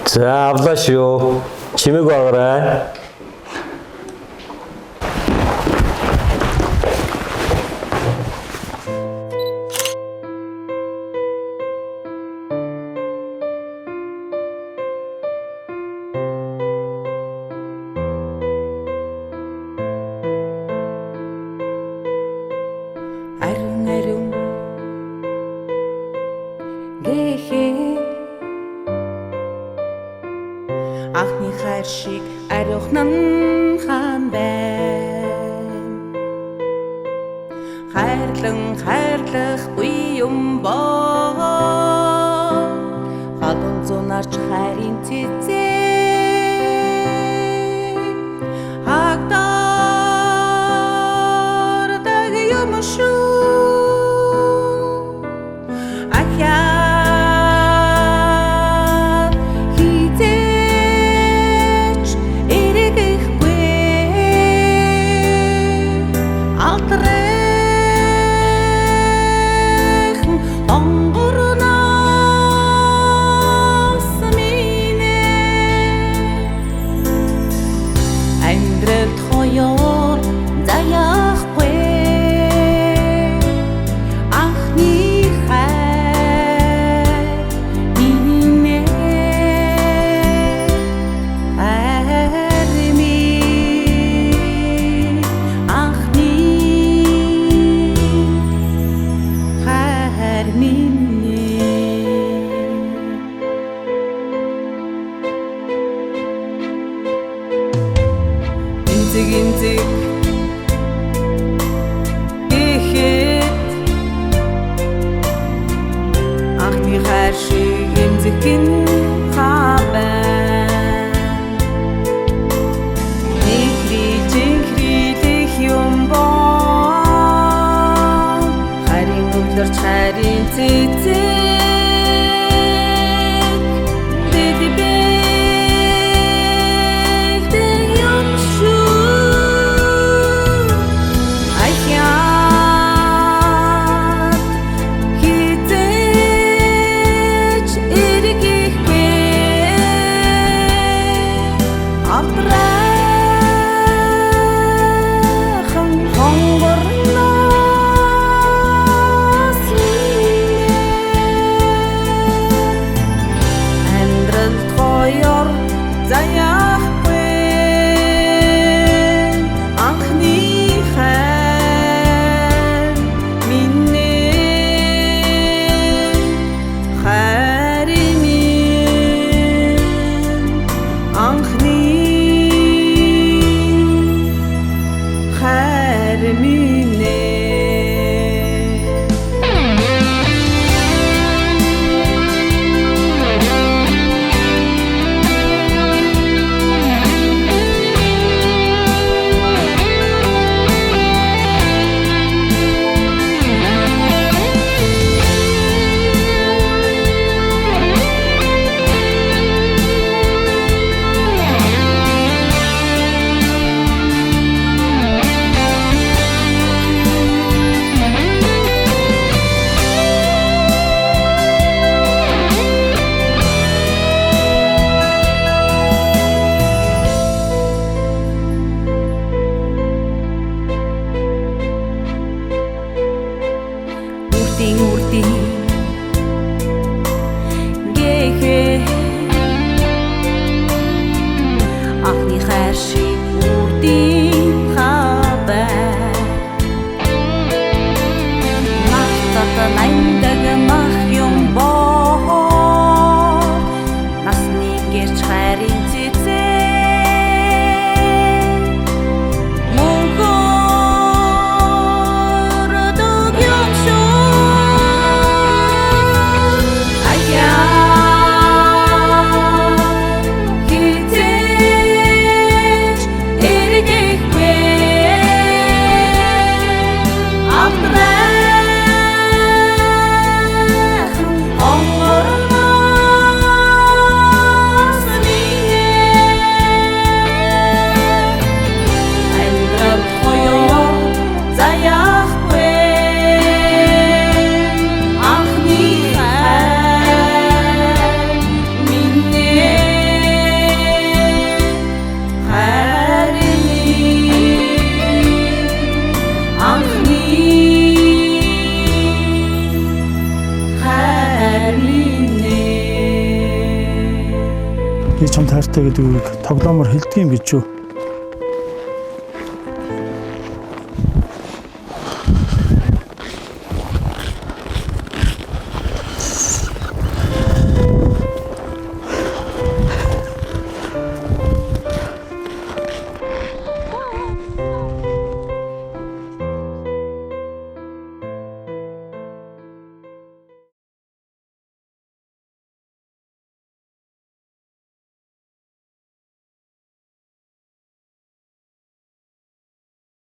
За авлаа шүү. Чимэг байгаарай. Ариун ариун гэхээ анхны хайр шиг ариухан хаан байна. Хайрлахгүй юм боо халуун зунаарч хайрын цэцэг хагдардаг юм шүү. Гинзэг гэхэд анхны хайр шиг гинзэгэн хабан Жинхрилэх юм боо харин өглөрч харин цэцэг гэхээ анхны хайр шиг үрдийн хабан махтата найндаг мах юм боо насны гэрч хайрын цэцэг мөнгөрдөг юм шүү. би чамд хайртай гэдэг үгийг тоглоомоор хэлдэг юм гэж юу?